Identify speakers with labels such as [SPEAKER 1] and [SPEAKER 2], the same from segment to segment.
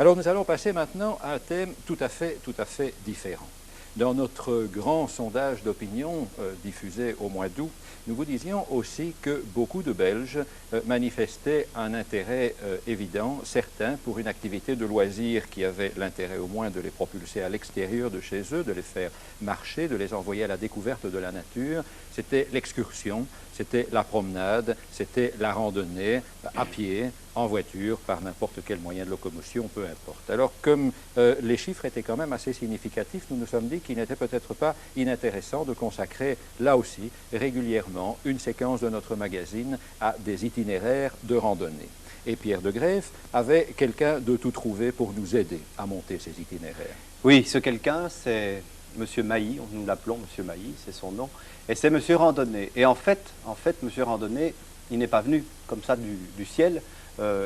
[SPEAKER 1] Alors nous allons passer maintenant à un thème tout à fait différent. Dans notre grand sondage d'opinion diffusé au mois d'août, nous vous disions aussi que beaucoup de Belges manifestaient un intérêt évident, certain, pour une activité de loisir qui avait l'intérêt au moins de les propulser à l'extérieur de chez eux, de les faire marcher, de les envoyer à la découverte de la nature. C'était l'excursion, c'était la promenade, c'était la randonnée à pied, en voiture, par n'importe quel moyen de locomotion, peu importe. Alors, comme les chiffres étaient quand même assez significatifs, nous nous sommes dit qu'il n'était peut-être pas inintéressant de consacrer, là aussi, régulièrement, une séquence de notre magazine à des itinéraires de randonnée. Et Pierre de Greef avait quelqu'un de tout trouvé pour nous aider à monter ces itinéraires.
[SPEAKER 2] Oui, ce quelqu'un, c'est M. Mailly, nous l'appelons M. Mailly, c'est son nom, et c'est M. Randonnée. Et en fait, M. Randonnée, il n'est pas venu comme ça du ciel.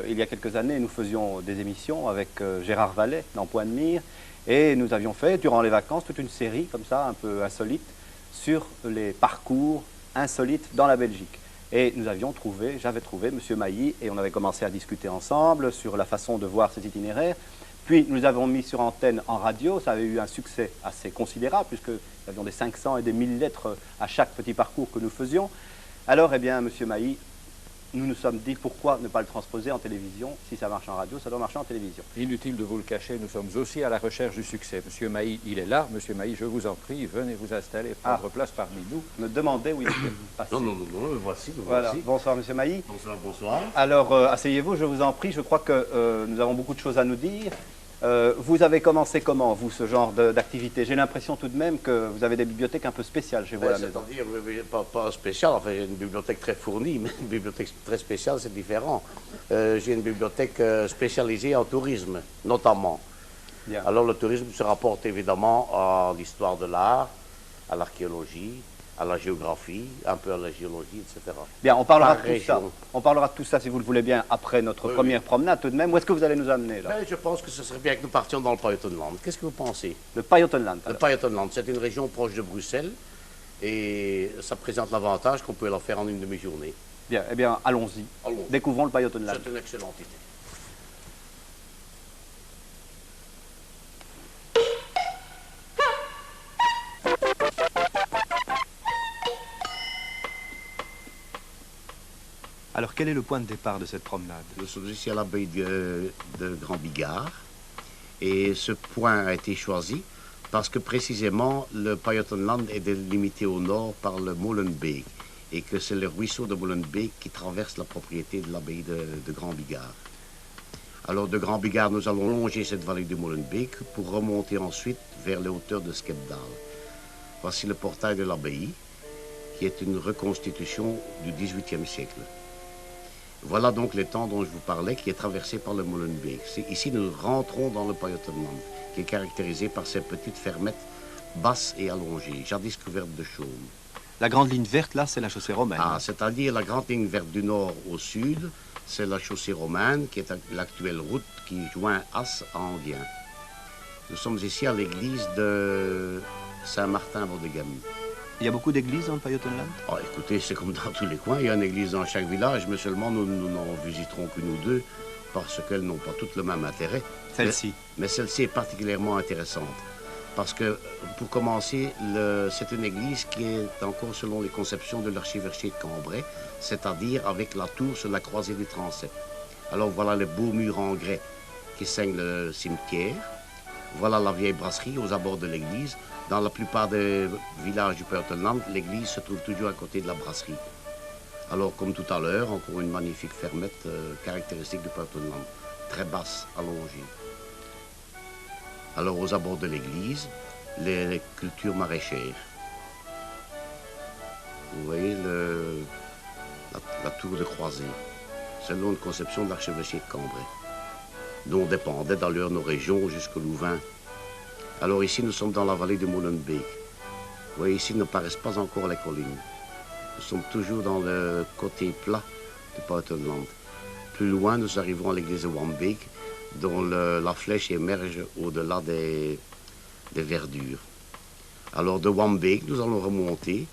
[SPEAKER 2] Il y a quelques années, nous faisions des émissions avec Gérard Vallet dans Point-de-Mire, et nous avions fait, durant les vacances, toute une série comme ça, un peu insolite, sur les parcours insolites dans la Belgique. Et j'avais trouvé M. Mailly, et on avait commencé à discuter ensemble sur la façon de voir cet itinéraire. Puis nous avons mis sur antenne en radio, ça avait eu un succès assez considérable, puisque nous avions des 500 et des 1000 lettres à chaque petit parcours que nous faisions. Alors, eh bien, M. Mailly, nous nous sommes dit pourquoi ne pas le transposer en télévision. Si ça marche en radio, ça doit marcher en télévision.
[SPEAKER 1] Inutile de vous le cacher, nous sommes aussi à la recherche du succès. Monsieur Mailly, il est là. Monsieur Mailly, je vous en prie, venez vous installer, prendre place parmi nous.
[SPEAKER 2] Me demandez où il était passé.
[SPEAKER 3] Non, le voici,
[SPEAKER 2] voilà. Bonsoir, Monsieur Mailly.
[SPEAKER 3] Bonsoir, bonsoir.
[SPEAKER 2] Alors, asseyez-vous, je vous en prie. Je crois que nous avons beaucoup de choses à nous dire. Vous avez commencé comment, vous, ce genre d'activité? J'ai l'impression tout de même que vous avez des bibliothèques un peu spéciales chez vous à la maison.
[SPEAKER 3] C'est-à-dire, pas spéciale, enfin, j'ai une bibliothèque très fournie, mais une bibliothèque très spéciale, c'est différent. J'ai une bibliothèque spécialisée en tourisme, notamment. Bien. Alors, le tourisme se rapporte évidemment à l'histoire de l'art, à l'archéologie, à la géographie, un peu à la géologie, etc.
[SPEAKER 2] Bien, on parlera de tout ça. On parlera de tout ça, si vous le voulez bien, après notre première promenade tout de même. Où est-ce que vous allez nous amener, là?
[SPEAKER 3] Je pense que ce serait bien que nous partions dans le Pajottenland. Qu'est-ce que vous pensez?
[SPEAKER 2] Le Pajottenland.
[SPEAKER 3] Le Pajottenland, c'est une région proche de Bruxelles et ça présente l'avantage qu'on peut la faire en une demi-journée.
[SPEAKER 2] Bien, eh bien, allons-y. Découvrons le Pajottenland.
[SPEAKER 3] C'est une excellente idée.
[SPEAKER 2] Alors, quel est le point de départ de cette promenade?
[SPEAKER 3] Nous sommes ici à l'abbaye de Grand Bigard et ce point a été choisi parce que précisément le Pajottenland est délimité au nord par le Molenbeek et que c'est le ruisseau de Molenbeek qui traverse la propriété de l'abbaye de Grand Bigard. Alors de Grand Bigard, nous allons longer cette vallée du Molenbeek pour remonter ensuite vers les hauteurs de Skepdaal. Voici le portail de l'abbaye qui est une reconstitution du XVIIIe siècle. Voilà donc l'étang dont je vous parlais, qui est traversé par le Molenbeek. Ici, nous rentrons dans le Pajottenland, qui est caractérisé par ses petites fermettes basses et allongées, jadis couvertes de chaume.
[SPEAKER 2] La grande ligne verte, là, c'est la chaussée romaine.
[SPEAKER 3] Ah, c'est-à-dire la grande ligne verte du nord au sud, c'est la chaussée romaine, qui est l'actuelle route qui joint As à Enghien. Nous sommes ici à l'église de Saint-Martin-Vaudegem.
[SPEAKER 2] Il y a beaucoup d'églises dans le Pajottenland?
[SPEAKER 3] Oh, écoutez, c'est comme dans tous les coins, il y a une église dans chaque village, mais seulement nous n'en visiterons qu'une ou deux, parce qu'elles n'ont pas toutes le même intérêt.
[SPEAKER 2] Celle-ci?
[SPEAKER 3] Mais celle-ci est particulièrement intéressante, parce que, pour commencer, c'est une église qui est encore selon les conceptions de l'archevêché de Cambrai, c'est-à-dire avec la tour sur la croisée du transept. Alors voilà les beaux murs en grès qui ceignent le cimetière, voilà la vieille brasserie aux abords de l'église. Dans la plupart des villages du Pajottenland, l'église se trouve toujours à côté de la brasserie. Alors, comme tout à l'heure, encore une magnifique fermette caractéristique du Pajottenland, très basse, allongée. Alors, aux abords de l'église, les cultures maraîchères. Vous voyez la tour de croisée, selon une conception de l'archevêché de Cambrai, dont dépendaient d'ailleurs nos régions jusqu'au Louvain. Alors ici, nous sommes dans la vallée du Molenbeek. Vous voyez, ici ne paraissent pas encore les collines. Nous sommes toujours dans le côté plat du Pajottenland. Plus loin, nous arrivons à l'église de Wambeek, dont la flèche émerge au-delà des verdures. Alors de Wambeek, nous allons remonter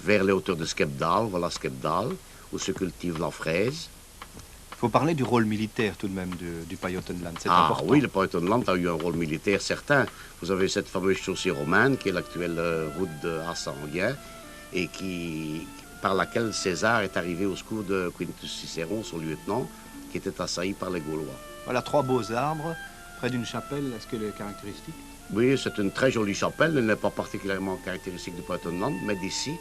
[SPEAKER 3] vers les hauteurs de Skepdaal, voilà Skepdaal, où se cultive la fraise.
[SPEAKER 2] Il faut parler du rôle militaire tout de même du Pajottenland, c'est
[SPEAKER 3] Ah
[SPEAKER 2] important.
[SPEAKER 3] oui, le Pajottenland a eu un rôle militaire certain. Vous avez cette fameuse chaussée romane qui est l'actuelle route de Hassanguin et par laquelle César est arrivé au secours de Quintus Cicéron, son lieutenant, qui était assailli par les Gaulois.
[SPEAKER 2] Voilà 3 beaux arbres près d'une chapelle, est-ce qu'elle est caractéristique?
[SPEAKER 3] Oui, c'est une très jolie chapelle, elle n'est pas particulièrement caractéristique du Pajottenland, mais d'ici,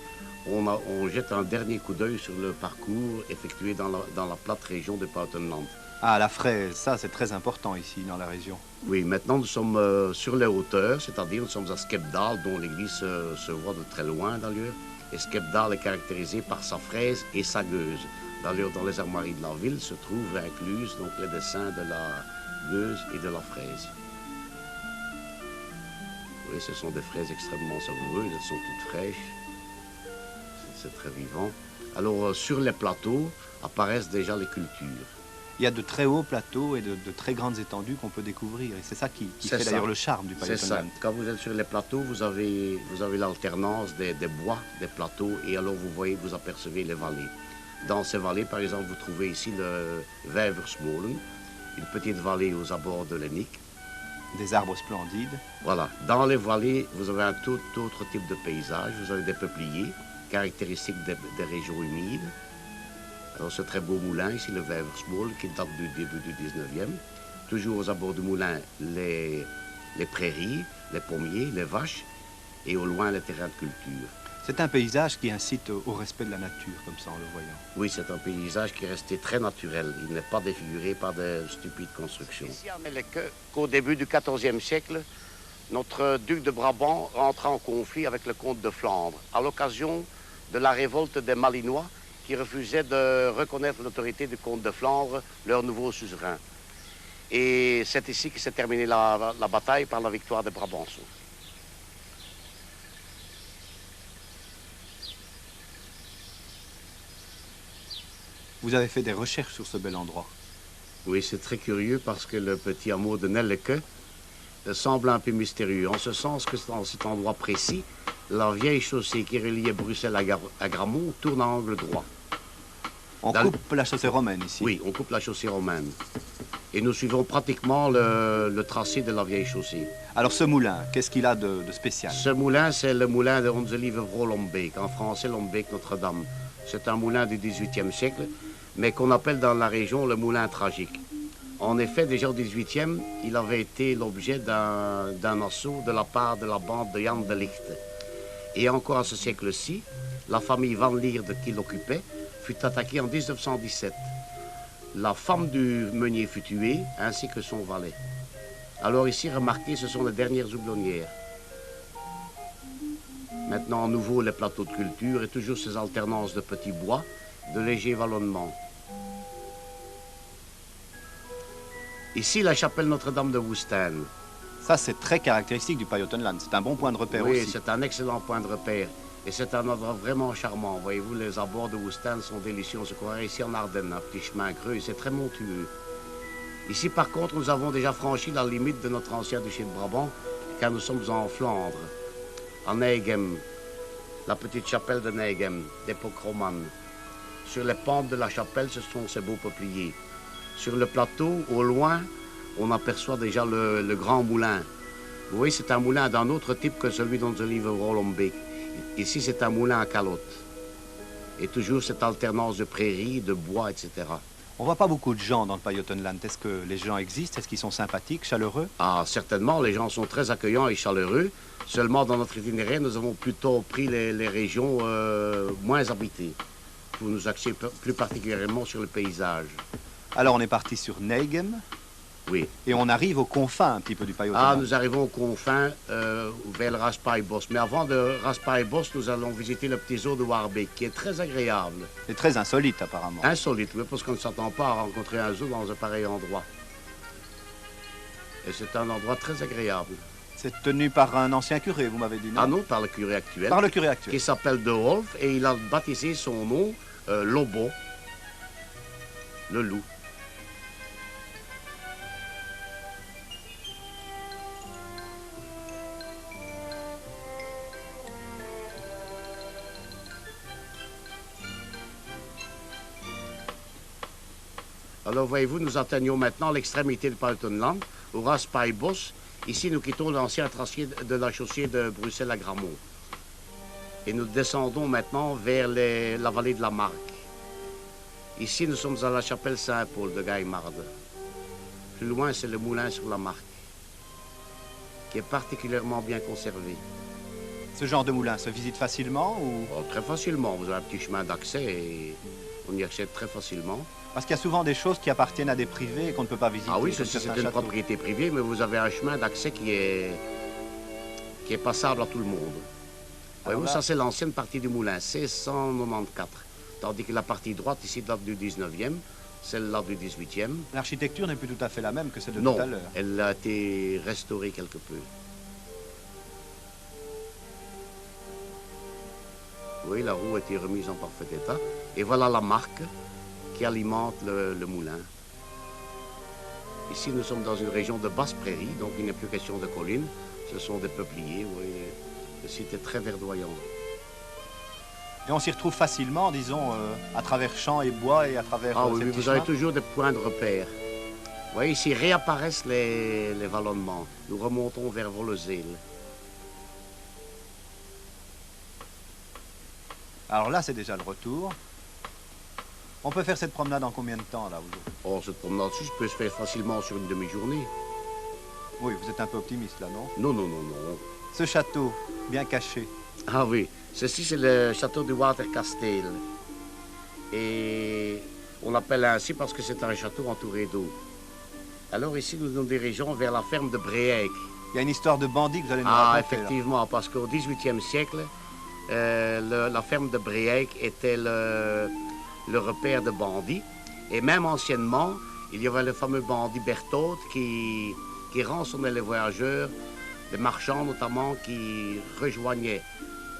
[SPEAKER 3] on jette un dernier coup d'œil sur le parcours effectué dans la plate région de Pajottenland.
[SPEAKER 2] Ah, la fraise, ça c'est très important ici dans la région.
[SPEAKER 3] Oui, maintenant nous sommes sur les hauteurs, c'est-à-dire nous sommes à Skepdahl, dont l'église se voit de très loin d'ailleurs. Et Skepdahl est caractérisé par sa fraise et sa gueuse. D'ailleurs, dans les armoiries de la ville se trouvent incluses donc, les dessins de la gueuse et de la fraise. Oui, ce sont des fraises extrêmement savoureuses, elles sont toutes fraîches. C'est très vivant. Alors, sur les plateaux apparaissent déjà les cultures.
[SPEAKER 2] Il y a de très hauts plateaux et de très grandes étendues qu'on peut découvrir. Et c'est ça qui fait d'ailleurs le charme du
[SPEAKER 3] C'est ça.
[SPEAKER 2] Pajottenland.
[SPEAKER 3] Quand vous êtes sur les plateaux, vous avez l'alternance des bois, des plateaux, et alors vous apercevez les vallées. Dans ces vallées, par exemple, vous trouvez ici le Weversmolen, une petite vallée aux abords de l'Ennick.
[SPEAKER 2] Des arbres splendides.
[SPEAKER 3] Voilà. Dans les vallées, vous avez un tout autre type de paysage. Vous avez des peupliers, caractéristiques des régions humides. Alors, ce très beau moulin ici, le Weversmolen, qui date du début du 19e. Toujours aux abords du moulin, les prairies, les pommiers, les vaches, et au loin, les terrains de culture.
[SPEAKER 2] C'est un paysage qui incite au respect de la nature, comme ça, en le voyant.
[SPEAKER 3] Oui, c'est un paysage qui est resté très naturel. Il n'est pas défiguré par de stupides constructions. Ici, on est qu'au début du XIVe siècle, notre duc de Brabant rentra en conflit avec le comte de Flandre, à l'occasion de la révolte des Malinois, qui refusaient de reconnaître l'autorité du comte de Flandre, leur nouveau suzerain. Et c'est ici que s'est terminée la bataille par la victoire des Brabançons.
[SPEAKER 2] Vous avez fait des recherches sur ce bel endroit.
[SPEAKER 3] Oui, c'est très curieux parce que le petit hameau de Nelleke semble un peu mystérieux, en ce sens que dans cet endroit précis, la vieille chaussée qui reliait Bruxelles à Grammont tourne à angle droit.
[SPEAKER 2] On coupe la chaussée romaine ici.
[SPEAKER 3] Oui, on coupe la chaussée romaine. Et nous suivons pratiquement le tracé de la vieille chaussée.
[SPEAKER 2] Alors ce moulin, qu'est-ce qu'il a de spécial?
[SPEAKER 3] Ce moulin, c'est le moulin de Onze-Lieve-Vrouw-Lombeek, en français Lombeek Notre-Dame. C'est un moulin du XVIIIe siècle, mais qu'on appelle dans la région le moulin tragique. En effet, déjà au XVIIIe, il avait été l'objet d'un assaut de la part de la bande de Jan de Licht. Et encore à ce siècle-ci, la famille Van Lierde qui l'occupait fut attaquée en 1917. La femme du meunier fut tuée, ainsi que son valet. Alors ici, remarquez, ce sont les dernières houblonnières. Maintenant, à nouveau, les plateaux de culture et toujours ces alternances de petits bois, de légers vallonnements. Ici, la chapelle Notre-Dame de Woestijn.
[SPEAKER 2] Ça, c'est très caractéristique du Pajottenland. C'est un bon point de repère
[SPEAKER 3] Oui,
[SPEAKER 2] aussi.
[SPEAKER 3] c'est un excellent point de repère. Et c'est un endroit vraiment charmant. Voyez-vous, les abords de Woestijn sont délicieux. On se croirait ici en Ardennes, un petit chemin creux, et c'est très montueux. Ici, par contre, nous avons déjà franchi la limite de notre ancien duché de Brabant, car nous sommes en Flandre, à Neigem, la petite chapelle de Neigem, d'époque romane. Sur les pentes de la chapelle, ce sont ces beaux peupliers. Sur le plateau, au loin, on aperçoit déjà le grand moulin. Vous voyez, c'est un moulin d'un autre type que celui d'Onze-Lieve-Vrouw-Lombeek. Ici, c'est un moulin à calotte. Et toujours cette alternance de prairies, de bois, etc.
[SPEAKER 2] On voit pas beaucoup de gens dans le Pajottenland. Est-ce que les gens existent? Est-ce qu'ils sont sympathiques, chaleureux?
[SPEAKER 3] Ah, certainement, les gens sont très accueillants et chaleureux. Seulement, dans notre itinéraire, nous avons plutôt pris les régions moins habitées, pour nous axer plus particulièrement sur le paysage.
[SPEAKER 2] Alors, on est parti sur Neigem.
[SPEAKER 3] Oui.
[SPEAKER 2] Et on arrive aux confins un petit peu du Pajottenland.
[SPEAKER 3] Ah, nous arrivons aux confins vers le Raspail-Bos. Mais avant de Raspail-Bos, nous allons visiter le petit zoo de Warbeek, qui est très agréable.
[SPEAKER 2] C'est très insolite, apparemment.
[SPEAKER 3] Insolite, oui, parce qu'on ne s'attend pas à rencontrer un zoo dans un pareil endroit. Et c'est un endroit très agréable.
[SPEAKER 2] C'est tenu par un ancien curé, vous m'avez dit, non?
[SPEAKER 3] Ah non, par le curé actuel.
[SPEAKER 2] Par le curé actuel.
[SPEAKER 3] Qui s'appelle De Wolf, et il a baptisé son nom Lobo, le loup. Alors, voyez-vous, nous atteignons maintenant l'extrémité de Pajottenland, au Raspailbos. Ici, nous quittons l'ancien tracé de la chaussée de Bruxelles à Grammont. Et nous descendons maintenant vers la vallée de la Marque. Ici, nous sommes à la chapelle Saint-Paul de Gaillarde. Plus loin, c'est le moulin sur la Marque, qui est particulièrement bien conservé.
[SPEAKER 2] Ce genre de moulin se visite facilement ou...
[SPEAKER 3] Oh, très facilement. Vous avez un petit chemin d'accès et on y accède très facilement.
[SPEAKER 2] Parce qu'il y a souvent des choses qui appartiennent à des privés et qu'on ne peut pas visiter.
[SPEAKER 3] Ah oui, ceci c'est une propriété privée, mais vous avez un chemin d'accès qui est passable à tout le monde. Voyez-vous, ça c'est l'ancienne partie du moulin, 1694. Tandis que la partie droite ici date du 19e, celle-là du 18e.
[SPEAKER 2] L'architecture n'est plus tout à fait la même que celle de
[SPEAKER 3] tout
[SPEAKER 2] à l'heure.
[SPEAKER 3] Non, elle a été restaurée quelque peu. Oui, la roue a été remise en parfait état. Et voilà la Marque qui alimente le moulin. Ici, nous sommes dans une région de basse prairie, donc il n'est plus question de collines. Ce sont des peupliers, oui. Le site est très verdoyant.
[SPEAKER 2] Et on s'y retrouve facilement, disons, à travers champs et bois et à travers...
[SPEAKER 3] Ah oui, vous avez toujours des points de repère. Vous voyez, ici réapparaissent les vallonnements. Nous remontons vers Volezeel.
[SPEAKER 2] Alors là, c'est déjà le retour. On peut faire cette promenade en combien de temps, là, aujourd'hui?
[SPEAKER 3] Oh, cette promenade-ci peut se faire facilement sur une demi-journée.
[SPEAKER 2] Oui, vous êtes un peu optimiste, là, non?
[SPEAKER 3] Non, non, non, non.
[SPEAKER 2] Ce château, bien caché.
[SPEAKER 3] Ah oui, ceci c'est le château du Waterkasteel. Et on l'appelle ainsi parce que c'est un château entouré d'eau. Alors ici, nous nous dirigeons vers la ferme de Breeijk.
[SPEAKER 2] Il y a une histoire de bandit que vous allez nous raconter.
[SPEAKER 3] Ah, effectivement, là. Parce qu'au XVIIIe siècle, la ferme de Breeijk était le repère de bandits. Et même anciennement, il y avait le fameux bandit Berthaud qui rançonnait les voyageurs, les marchands notamment, qui rejoignaient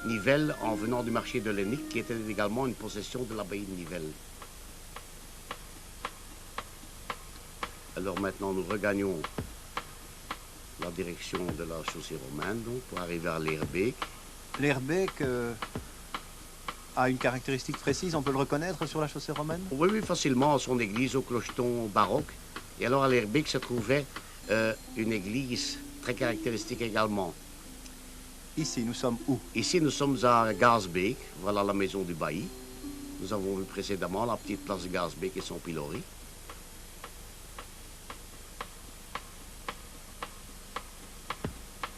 [SPEAKER 3] Nivelles en venant du marché de Lénique, qui était également une possession de l'abbaye de Nivelles. Alors maintenant, nous regagnons la direction de la chaussée romane, donc, pour arriver à l'Eerbeek.
[SPEAKER 2] L'Eerbeek a une caractéristique précise, on peut le reconnaître sur la chaussée romaine?
[SPEAKER 3] Oui, oui, facilement, son église au clocheton baroque. Et alors à l'Eerbeek se trouvait une église très caractéristique également.
[SPEAKER 2] Ici, nous sommes où?
[SPEAKER 3] Ici, nous sommes à Gaasbeek, voilà la maison du bailli. Nous avons vu précédemment la petite place de Gaasbeek et son pilori.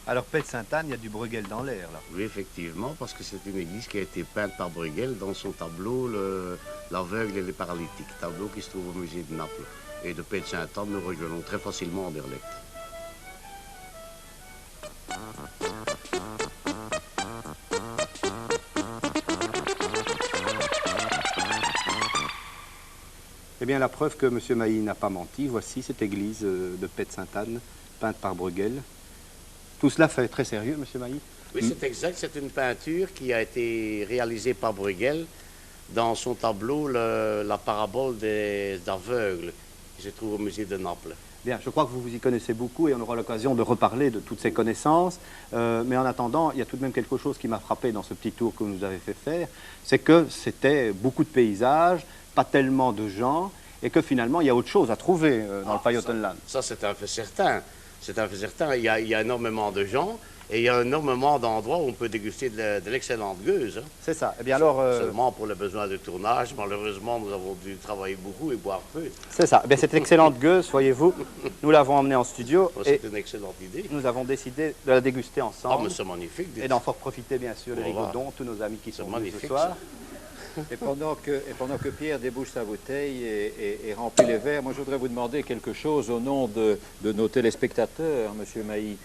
[SPEAKER 2] Alors, Pet-Sainte-Anne, il y a du Bruegel dans l'air, là.
[SPEAKER 3] Oui, effectivement, parce que c'est une église qui a été peinte par Bruegel dans son tableau L'aveugle et les paralytiques, tableau qui se trouve au musée de Naples. Et de Pet-Sainte-Anne, nous rejoignons très facilement Anderlecht.
[SPEAKER 2] Eh bien, la preuve que M. Mailly n'a pas menti, voici cette église de Pet-Sainte-Anne, peinte par Bruegel. Tout cela fait très sérieux, M. Mailly?
[SPEAKER 3] Oui, c'est exact. C'est une peinture qui a été réalisée par Bruegel dans son tableau La parabole des aveugles, qui se trouve au musée de Naples.
[SPEAKER 2] Bien, je crois que vous vous y connaissez beaucoup et on aura l'occasion de reparler de toutes ces connaissances. Mais en attendant, il y a tout de même quelque chose qui m'a frappé dans ce petit tour que vous nous avez fait faire, c'est que c'était beaucoup de paysages, pas tellement de gens, et que finalement, il y a autre chose à trouver dans le Pajottenland.
[SPEAKER 3] Ça, c'est un fait certain. C'est un fait certain. Il y a énormément de gens et il y a énormément d'endroits où on peut déguster de l'excellente gueuse. Hein.
[SPEAKER 2] C'est ça. Eh bien alors...
[SPEAKER 3] Seulement pour les besoins de tournage, malheureusement, nous avons dû travailler beaucoup et boire peu.
[SPEAKER 2] C'est ça. Eh bien, cette excellente gueuse, voyez-vous, nous l'avons emmenée en studio.
[SPEAKER 3] C'est une excellente idée.
[SPEAKER 2] Nous avons décidé de la déguster ensemble.
[SPEAKER 3] Ah, mais c'est magnifique.
[SPEAKER 2] Et d'en fort profiter, bien sûr, les Rigaudon, tous nos amis qui sont venus ce soir.
[SPEAKER 1] Et pendant que Pierre débouche sa bouteille et remplit les verres, moi je voudrais vous demander quelque chose au nom de nos téléspectateurs, M. Mailly.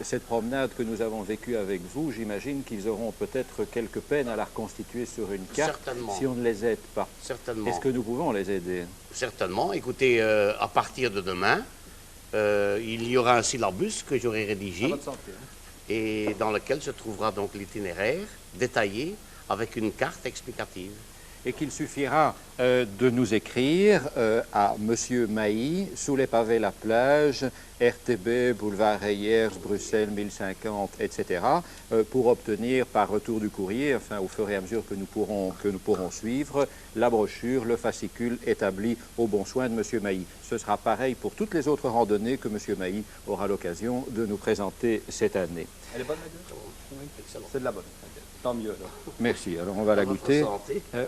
[SPEAKER 1] Cette promenade que nous avons vécue avec vous, j'imagine qu'ils auront peut-être quelques peines à la reconstituer sur une carte.
[SPEAKER 3] Certainement.
[SPEAKER 1] Si on ne les aide pas.
[SPEAKER 3] Certainement.
[SPEAKER 1] Est-ce que nous pouvons les aider?
[SPEAKER 3] Certainement. Écoutez, à partir de demain, il y aura un syllabus que j'aurai rédigé
[SPEAKER 1] À votre santé, hein.
[SPEAKER 3] Et dans lequel se trouvera donc l'itinéraire détaillé avec une carte explicative.
[SPEAKER 1] et qu'il suffira de nous écrire à Monsieur Mailly, sous les pavés La Plage, RTB, boulevard Reyers, Bruxelles 1050, etc., pour obtenir par retour du courrier, enfin au fur et à mesure que nous pourrons suivre, la brochure, le fascicule établi au bon soin de Monsieur Mailly. Ce sera pareil pour toutes les autres randonnées que Monsieur Mailly aura l'occasion de nous présenter cette année.
[SPEAKER 2] Elle est bonne, la gueule? Oui, excellent. C'est de la bonne. Tant mieux, alors.
[SPEAKER 1] Merci. Alors, on va la goûter.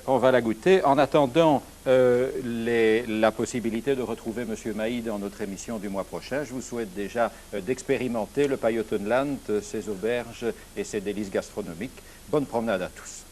[SPEAKER 1] On va la goûter. En attendant la possibilité de retrouver Monsieur Mailly dans notre émission du mois prochain, je vous souhaite déjà d'expérimenter le Pajottenland, ses auberges et ses délices gastronomiques. Bonne promenade à tous.